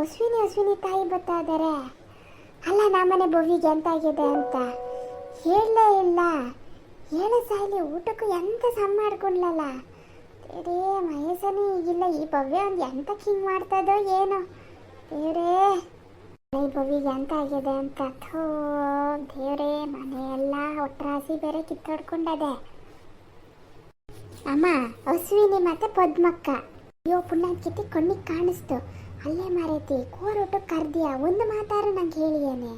ಅಶ್ವಿನಿ ಅಶ್ವಿನಿ ತಾಯಿ ಬರ್ತಾ ಇದ್ದಾರೆ. ಅಲ್ಲ ನಮ್ಮನೆ ಬೊವ್ವಿಗೆ ಎಂತ ಆಗಿದೆ ಅಂತ ಹೇಳಲೇ ಇಲ್ಲ. ಹೇಳ ಸಾಯ್ಲಿ, ಊಟಕ್ಕೂ ಎಂತ ಸಮ ಮಾಡ್ಕೊಂಡ್ಲಲ್ಲ. ದೇವ್ರೇ, ಮಹೇಶನೇ ಈಗಿಲ್ಲ. ಈ ಭವ್ಯ ಒಂದು ಎಂತಕ್ಕೆ ಹಿಂಗೆ ಮಾಡ್ತದೋ ಏನೋ. ದೇವ್ರೇ, ಈ ಭವ್ಯಿಗೆ ಎಂತ ಆಗಿದೆ ಅಂತ. ಥೋ ದೇವ್ರೇ, ಮನೆಯೆಲ್ಲ ಒಟ್ರಾಸಿ ಬೇರೆ ಕಿತ್ತೊಡ್ಕೊಂಡದೆ. ಅಮ್ಮ, ಅಶ್ವಿನಿ ಮತ್ತೆ ಪದ್ಮಕ್ಕ. ಅಯ್ಯೋ ಪುಣ್ಯಾತ್ಕಿತಿ ಕಣ್ಣಿಗೆ ಕಾಣಿಸ್ತು. ಅಲ್ಲೇ ಮಾರೈತಿ ಕೋರೊಟ್ಟಕ್ಕೆ ಕರ್ದಿಯಾ? ಒಂದು ಮಾತಾರು ನಂಗೆ ಹೇಳಿಯೇನೆ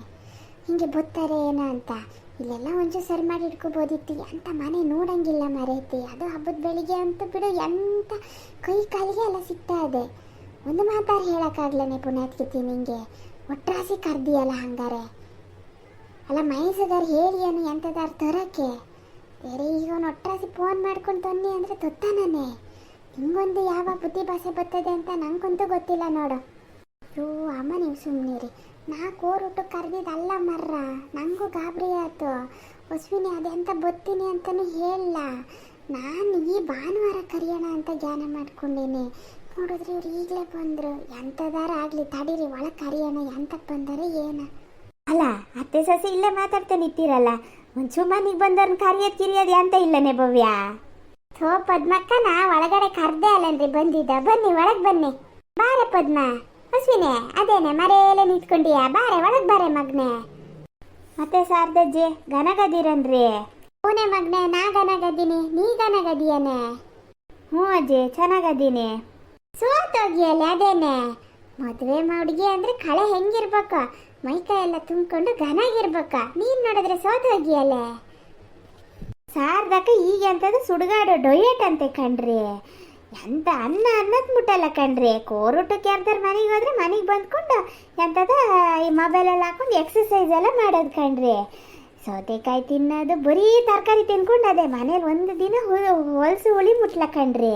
ಹಿಂಗೆ ಬತ್ತಾರೆ ಏನೋ ಅಂತ. ಇಲ್ಲೆಲ್ಲ ಒಂಚೂರು ಸರಿ ಮಾಡಿ ಇಟ್ಕೋಬೋದಿತ್ತು. ಎಂತ ಮನೆ ನೋಡಂಗಿಲ್ಲ ಮರೈತಿ. ಅದು ಹಬ್ಬದ ಬೆಳಿಗ್ಗೆ ಅಂತೂ ಬಿಡು, ಎಂತ ಕೈ ಕಾಲಿಗೆ ಎಲ್ಲ ಸಿಗ್ತಾ ಇದೆ. ಒಂದು ಮಾತಾರು ಹೇಳೋಕ್ಕಾಗ್ಲೇ ಪುಣ್ಯಾತ್ಕಿತಿ ನಿಂಗೆ. ಒಟ್ರಾಸಿ ಕರ್ದಿಯಲ್ಲ ಹಂಗಾರೆ. ಅಲ್ಲ ಮಹೇಶಗಾರು ಹೇಳಿ ಏನು ಎಂಥದಾರು ತರೋಕ್ಕೆ. ಬೇರೆ ಈಗ ಅವನು ಒಟ್ರಾಸಿ ಫೋನ್ ಮಾಡ್ಕೊಂಡು ತನ್ನಿ ಅಂದರೆ ತೊತ್ತಾನೇ. ನಿಂಗೊಂದು ಯಾವ ಬುದ್ಧಿ ಭಾಷೆ ಬರ್ತದೆ ಅಂತ ನಂಗಂತೂ ಗೊತ್ತಿಲ್ಲ ನೋಡು. ಅಯ್ಯೋ ಅಮ್ಮ, ನೀವು ಸುಮ್ಮನಿರಿ. ನಾ ಕೋರೂಟಕ್ಕೆ ಕರೆದಿದ್ದಲ್ಲ ಮರ್ರ. ನನಗೂ ಗಾಬರಿ ಆಯ್ತು. ಅಶ್ವಿನಿ ಅದೆಂತ ಬತ್ತೀನಿ ಅಂತಲೂ ಹೇಳಲ್ಲ. ನಾನು ಈ ಭಾನುವಾರ ಕರೆಯೋಣ ಅಂತ ಜ್ಞಾನ ಮಾಡ್ಕೊಂಡೀನಿ. ನೋಡಿದ್ರೆ ಇವ್ರು ಈಗಲೇ ಬಂದರು. ಎಂಥದಾರ ಆಗಲಿ ತಡೀರಿ, ಒಳಗೆ ಕರೆಯೋಣ. ಎಂತಕ್ಕೆ ಬಂದರೆ ಏನ? ಅಲ್ಲ ಅತ್ತೆ ಸಸಿ ಇಲ್ಲೇ ಮಾತಾಡ್ತಾ ನಿಂತಿರಲ್ಲ. ಒಂದು ಸುಮ್ಮನಿಗೆ ಬಂದವ್ರನ್ನ ಕರಿಯೋದು ಅಂತ ಇಲ್ಲನೇ ಭವ್ಯ? ಥೋ ಪದ್ಮಕ್ಕ, ನಾ ಒಳಗಡೆ ಕರ್ದೆ ಅಲ್ಲನ್ರಿ ಬಂದಿದ್ದ. ಬನ್ನಿ ಒಳಗೆ ಬನ್ನಿ. ಬಾರೆ ಪದ್ಮ. ಅಶ್ವಿನಿ ಅದೇನೆ ಮರೆಯಲ್ಲೇ ನಿಂತ್ಕೊಂಡಿಯಾ? ಬಾರೆ ಒಳಗೆ ಬಾರೆ ಮಗ್ನೆ. ಮತ್ತೆ ಶಾರದಜ್ಜಿ ಗನಗದಿರನ್ರಿ? ಹೂನೆ ಮಗ್ನೆ, ನಾ ಗನಗದೀನಿ. ನೀ ಗನಗದಿಯೇನೆ? ಹ್ಞೂ ಅಜ್ಜಿ ಚೆನ್ನಾಗದೀನಿ. ಸೋತೋಗಿಯಲ್ಲ ಅದೇನೆ. ಮದುವೆ ಹುಡುಗಿ ಅಂದರೆ ಕಳೆ ಹೆಂಗಿರ್ಬೇಕು, ಮೈಕೈ ಎಲ್ಲ ತುಂಬಿಕೊಂಡು ಘನಾಗಿರ್ಬೇಕ. ನೀನು ನೋಡಿದ್ರೆ ಸೋತೋಗಿಯಲ್ಲೇ. ಶಾರದಕ್ಕ ಈಗ ಎಂಥದ್ದು ಸುಡುಗಾಡು ಡೊಯೆಟ್ ಅಂತೆ ಕಣ್ರಿ. ಎಂತ ಅನ್ನದ್ ಮುಟ್ಟಲ್ಲ ಕಣ್ರಿ. ಕೋರೂಟಕ್ಕೆ ಯಾರ್ದಾರು ಮನೆಗೆ ಹೋದ್ರೆ ಮನೆಗೆ ಬಂದ್ಕೊಂಡು ಎಂಥದ ಈ ಮೊಬೈಲಲ್ಲಿ ಹಾಕೊಂಡು ಎಕ್ಸಸೈಸ್ ಎಲ್ಲ ಮಾಡೋದು ಕಣ್ರಿ. ಸೌತೆಕಾಯಿ ತಿನ್ನೋದು, ಬರೀ ತರಕಾರಿ ತಿನ್ಕೊಂಡು ಅದೇ ಮನೇಲಿ ಒಂದು ದಿನ ಹೊಲಸು ಹುಳಿ ಮುಟ್ಲ ಕಣ್ರಿ.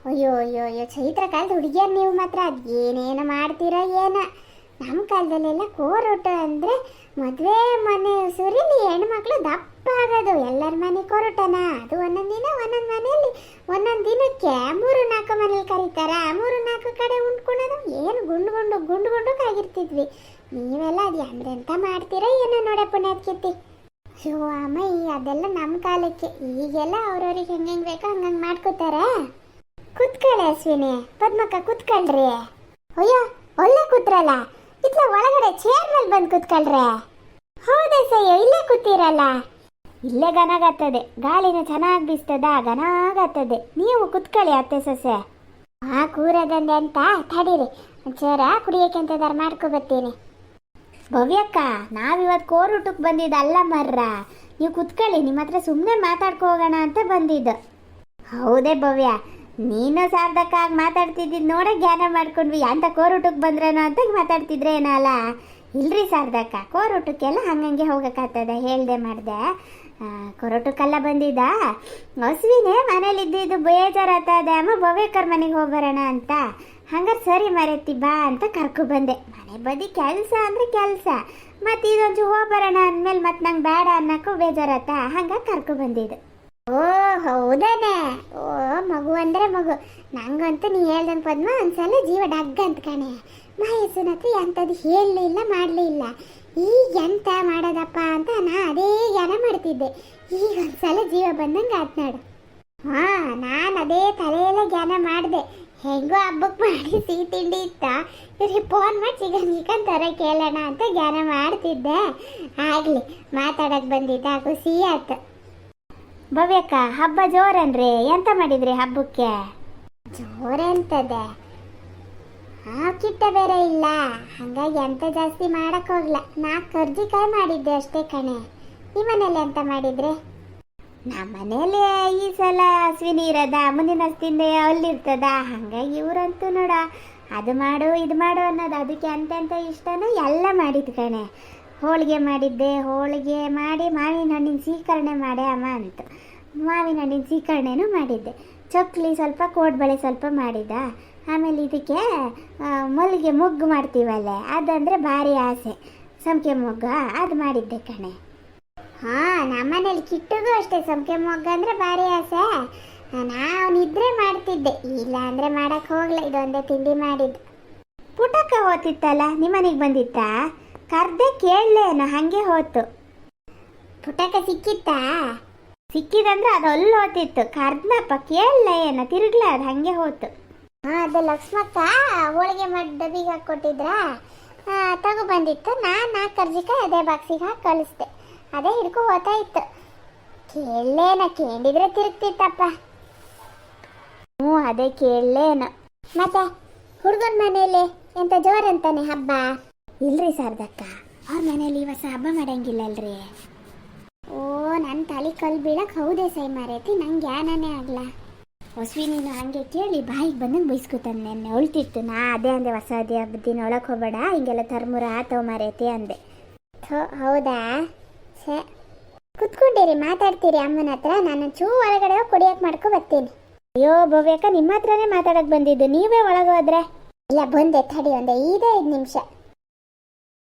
ಅಯ್ಯೋ ಅಯ್ಯೋ ಅಯ್ಯೋ, ಚೈತ್ರ ಕಾಲದ ಹುಡುಗಿಯರು ನೀವು ಮಾತ್ರ ಅದು ಏನೇನು ಮಾಡ್ತೀರೋ ಏನೋ. ನಮ್ಮ ಕಾಲದಲ್ಲೆಲ್ಲ ಕೋರೂಟ ಅಂದರೆ ಮದುವೆ ಮನೆ ಸುರಿಲಿ ಹೆಣ್ಮಕ್ಳು ದಪ್ಪ ಆಗೋದು. ಎಲ್ಲರ ಮನೆ ಕೋರೂಟನ? ಅದು ಒಂದೊಂದು ದಿನ ಒಂದೊಂದು ಮನೆಯಲ್ಲಿ ಒಂದೊಂದು ದಿನಕ್ಕೆ 3-4 ಮನೇಲಿ ಕರೀತಾರ. 3-4 ಕಡೆ ಉಂಡ್ಕೊಳೋದು. ಏನು ಗುಂಡು ಆಗಿರ್ತಿದ್ವಿ. ನೀವೆಲ್ಲ ಅದು ಎಂತ ಮಾಡ್ತೀರೋ ಏನೋ ನೋಡ ಪುಣ್ಯಾತ್ಕಿತಿ. ಅಯ್ಯೋ ಅಮ್ಮ, ಅದೆಲ್ಲ ನಮ್ಮ ಕಾಲಕ್ಕೆ. ಈಗೆಲ್ಲ ಅವ್ರವ್ರಿಗೆ ಹೆಂಗೆ ಬೇಕೋ ಹಂಗಂಗೆ ಮಾಡ್ಕೋತಾರೆ. ಕುತ್ಕೊಳ್ಳಿ ಅಶ್ವಿನಿ, ಪದ್ಮಕ್ಕ ಕುತ್ಕೊಳ್ರಿ. ಅಯ್ಯೋ ಒಳ್ಳೆ ಕೂತ್ರಲ್ಲ. ಇತ್ಲ ಒಳಗಡೆ ಚೇರ್ ಮೇಲೆ ಬಂದು ಕುತ್ಕೊಳ್ರೆ. ಹೌದಾ ಸಯ್ಯೋ, ಇಲ್ಲೇ ಕೂತಿರಲ್ಲ? ಇಲ್ಲೇ ಗನಾಗತ್ತದೆ, ಗಾಳಿನ ಚೆನ್ನಾಗಿ ಬೀಸ್ತದ, ಗನಾಗತ್ತದೆ. ನೀವು ಕುತ್ಕೊಳ್ಳಿ ಅತ್ತೆ ಸೊಸೆ. ಕೂರದಂದೆ ಅಂತ ತಡೀರಿ, ಒಂಚೂರ ಕುಡಿಯೋಕೆ ಅಂತದಾರು ಮಾಡ್ಕೊಬತ್ತೀನಿ. ಭವ್ಯಕ್ಕ, ನಾವಿವತ್ತು ಕೋರೂಟಕ್ಕೆ ಬಂದಿದ್ದಲ್ಲ ಮರ್ರ. ನೀವು ಕುತ್ಕೊಳ್ಳಿ, ನಿಮ್ಮ ಹತ್ರ ಸುಮ್ಮನೆ ಮಾತಾಡ್ಕೊ ಹೋಗೋಣ ಅಂತ ಬಂದಿದ್ದು. ಹೌದೇ ಭವ್ಯ, ನೀನು ಶಾರದಕ್ಕಾಗಿ ಮಾತಾಡ್ತಿದ್ದಿದ್ದು ನೋಡ ಜ್ಞಾನ ಮಾಡ್ಕೊಂಡ್ವಿ. ಅಂತ ಕೋರೂಟಕ್ಕೆ ಬಂದ್ರೇನೋ ಅಂತ ಮಾತಾಡ್ತಿದ್ರೆ ಏನಲ್ಲ. ಇಲ್ರಿ ಶಾರದಕ್ಕ, ಕೋರೂಟಕ್ಕೆಲ್ಲ ಹಂಗಂಗೆ ಹೋಗಕ್ಕಾಗ್ತದೆ, ಹೇಳ್ದೆ ಮಾಡ್ದೆ. ಕೋರೂಟಕ್ಕೆಲ್ಲ ಬಂದಿದ್ದ. ಅಶ್ವಿನೇ ಮನೇಲಿ ಇದ್ದಿದ್ದು ಬೇಜಾರಾಗ್ತದೆ ಅಮ್ಮ, ಭವ್ಯಕ್ಕರ್ ಮನೆಗೆ ಹೋಗ್ಬರೋಣ ಅಂತ. ಹಂಗಾರೆ ಸರಿ ಮರೆತಿ ಬಾ ಅಂತ ಕರ್ಕೊಬಂದೆ. ಮನೆ ಬದಿ ಕೆಲಸ ಅಂದರೆ ಕೆಲಸ, ಮತ್ತು ಇದೊಂಚು ಹೋಗ್ಬರೋಣ ಅಂದಮೇಲೆ ಮತ್ತೆ ನಂಗೆ ಬೇಡ ಅನ್ನೋಕ್ಕೂ ಬೇಜಾರತ್ತ. ಹಂಗಾಗಿ ಕರ್ಕೊಬಂದಿದ್ದು. ಓ ಹೌದಾನೆ. ಓ ಮಗು ಅಂದರೆ ಮಗು. ನಂಗಂತೂ ನೀ ಹೇಳ್ದಂಗೆ ಪದ್ಮ ಒಂದ್ಸಲ ಜೀವ ಡಗ್ಗ ಅಂತ ಕಾಣೆ. ಮಹೇಶನ ಹತ್ರ ಎಂಥದ್ದು ಹೇಳಲಿಲ್ಲ ಮಾಡಲಿಲ್ಲ. ಈಗ ಎಂತ ಮಾಡೋದಪ್ಪ ಅಂತ ನಾ ಅದೇ ಜ್ಞಾನ ಮಾಡ್ತಿದ್ದೆ. ಈಗ ಒಂದ್ಸಲ ಜೀವ ಬಂದಂಗೆ ಆಯ್ತು ನೋಡು. ಹಾಂ, ನಾನು ಅದೇ ತಲೆಯಲ್ಲೇ ಜ್ಞಾನ ಮಾಡಿದೆ. ಹೆಂಗೋ ಹಬ್ಬಕ್ಕೆ ಮಾಡಿ ಸಿಹಿ ತಿಂಡಿ ಇತ್ತ, ಇವ್ರಿಗೆ ಫೋನ್ ಮಾಡಿ ಚಿಕನ್ ತರ ಕೇಳೋಣ ಅಂತ ಜ್ಞಾನ ಮಾಡ್ತಿದ್ದೆ. ಆಗಲಿ ಮಾತಾಡೋಕೆ ಬಂದಿದ್ದ, ಖುಷಿ ಆಯ್ತು. ಭವ್ಯಕ್ಕ, ಹಬ್ಬ ಜೋರನ್ರಿ? ಎಂತ ಮಾಡಿದ್ರಿ ಹಬ್ಬಕ್ಕೆ? ಜೋರಂತದೆ, ಕಿಟ್ಟ ಬೇರೆ ಇಲ್ಲ, ಹಾಗಾಗಿ ಎಂತ ಜಾಸ್ತಿ ಮಾಡಕ್ ಹೋಗ್ಲ. 4 ಕರ್ಜಿಕಾಯಿ ಮಾಡಿದ್ದೆ ಅಷ್ಟೇ ಕಣೆ. ಈ ಮನೇಲಿ ಎಂತ ಮಾಡಿದ್ರಿ? ನಮ್ಮ ಮನೇಲಿ ಈ ಸಲ ಅಶ್ವಿನಿ ಇರೋದ, ಮುಂದಿನ ವರ್ಷದಿಂದ ಅಲ್ಲಿರ್ತದ. ಹಾಗಾಗಿ ಇವರಂತೂ ನೋಡ ಅದು ಮಾಡು ಇದು ಮಾಡು ಅನ್ನೋದು, ಅದಕ್ಕೆ ಎಂತೆಂತ ಇಷ್ಟನೋ ಎಲ್ಲ ಮಾಡಿದ್ದು ಕಣೆ. ಹೋಳಿಗೆ ಮಾಡಿದ್ದೆ, ಹೋಳಿಗೆ ಮಾಡಿ ಮಾವಿನ ಹಣ್ಣಿನ ಸೀಕರಣೆ ಮಾಡೆ ಅಮ್ಮ ಅಂತು. ಮಾವಿನ ಹಣ್ಣಿನ ಸೀಕರಣೆನೂ ಮಾಡಿದ್ದೆ. ಚಕ್ಲಿ ಸ್ವಲ್ಪ, ಕೋಡ್ಬಳೆ ಸ್ವಲ್ಪ ಮಾಡಿದ್ದ. ಆಮೇಲೆ ಇದಕ್ಕೆ ಮಲ್ಲಿಗೆ ಮೊಗ್ಗು ಮಾಡ್ತೀವಲ್ಲ, ಅದಂದರೆ ಭಾರಿ ಆಸೆ. ಸಂಪಿಗೆ ಮೊಗ್ಗು ಅದು ಮಾಡಿದ್ದೆ ಕಣೆ. ಹಾಂ, ನಮ್ಮನೇಲಿ ಕಿಟ್ಟಿಗೂ ಅಷ್ಟೇ ಸಂಪಿಗೆ ಮೊಗ್ಗು ಅಂದರೆ ಭಾರಿ ಆಸೆ. ನಾವು ನಿದ್ರೆ ಮಾಡ್ತಿದ್ದೆ, ಇಲ್ಲ ಅಂದರೆ ಮಾಡೋಕ್ಕೆ ಹೋಗಲ್ಲ. ಇದೊಂದೇ ತಿಂಡಿ ಮಾಡಿದ್ದು. ಪುಟಕ ಹೋತಿತ್ತಲ್ಲ ನಿಮ್ಮನೆಗೆ ಬಂದಿತ್ತಾ? ಕರ್ದೆ ಕೇಳಲೇನು ಹಂಗೆ ಹೋತು. ಪುಟಕ ಸಿಕ್ಕಿತ್ತಾ? ಸಿಕ್ಕಿದಂದ್ರೆ ಅದು ಅಲ್ಲಿ ಹೋತಿತ್ತು. ಕರ್ದನಪ್ಪ ಕೇಳಲೇ ಏನು ತಿರುಗ್ಲ ಅದು ಹಂಗೆ ಹೋತು. ಅದು ಲಕ್ಷ್ಮಕ್ಕ ಹೋಳಿಗೆ ಮಾಡಿ ಡಬ್ಬಿಗೆ ಹಾಕ್ಕೊಟ್ಟಿದ್ರ, ತಗೋ ಬಂದಿತ್ತು. ನಾನು ಕರ್ಜಿಕಾಯಿ ಅದೇ ಬಾಕ್ಸಿಗೆ ಹಾಕಿ ಕಳಿಸ್ದೆ. ಅದೇ ಹಿಡ್ಕೊ ಹೋಗ್ತಾ ಇತ್ತು. ಕೇಳಲೇನ ಕೇಳಿದ್ರೆ ತಿರುಗ್ತಿತ್ತಪ್ಪ. ಹ್ಞೂ ಅದೇ ಕೇಳಲೇನು. ಮತ್ತೆ ಹುಡುಗನ ಮನೇಲಿ ಎಂತ ಜೋರಂತಾನೆ ಹಬ್ಬ? ಇಲ್ರಿ ಶಾರದಕ್ಕ, ಅವ್ರ ಮನೇಲಿ ಈ ವರ್ಷ ಹಬ್ಬ ಮಾಡಂಗಿಲ್ಲಲ್ರಿ. ಓ ನನ್ನ ತಲೆ ಕಲ್ ಬೀಳಕ್ಕೆ ಹೌದೇ ಸೈ ಮಾರೈತಿ, ನಂಗೆ ಯಾನೇ ಆಗ್ಲ. ಹೊಸ್ವಿ ನೀನು ಹಂಗೆ ಕೇಳಿ ಬಾಯಿಗೆ ಬಂದಂಗೆ ಬೈಸ್ಕೊತಾನೆ. ನೆನ್ನೆ ಉಳ್ತಿತ್ತು. ನಾ ಅದೇ ಅಂದೆ ಹೊಸ ಅದೇ ಹಬ್ಬದಿನ ಒಳಗೆ ಹೋಗಬೇಡ, ಹಿಂಗೆಲ್ಲ ತರ್ಮುರ ಆತವ ಮಾರೈತಿ ಅಂದೆ. ಹೌದಾ? ಸೇ ಕುತ್ಕೊಂಡಿರಿ, ಮಾತಾಡ್ತೀರಿ ಅಮ್ಮನ ಹತ್ರ. ನಾನು ಚೂ ಒಳಗಡೆ ಕುಡಿಯೋಕೆ ಮಾಡ್ಕೊ ಬರ್ತೀನಿ. ಅಯ್ಯೋ ಭವ್ಯಕ್ಕ, ನಿಮ್ಮ ಹತ್ರನೇ ಮಾತಾಡಕ್ಕೆ ಬಂದಿದ್ದು, ನೀವೇ ಒಳಗೆ ಹೋದ್ರೆ. ಇಲ್ಲ ಬಂದೆ, ತಡಿ ಒಂದೇ 5 ನಿಮಿಷ.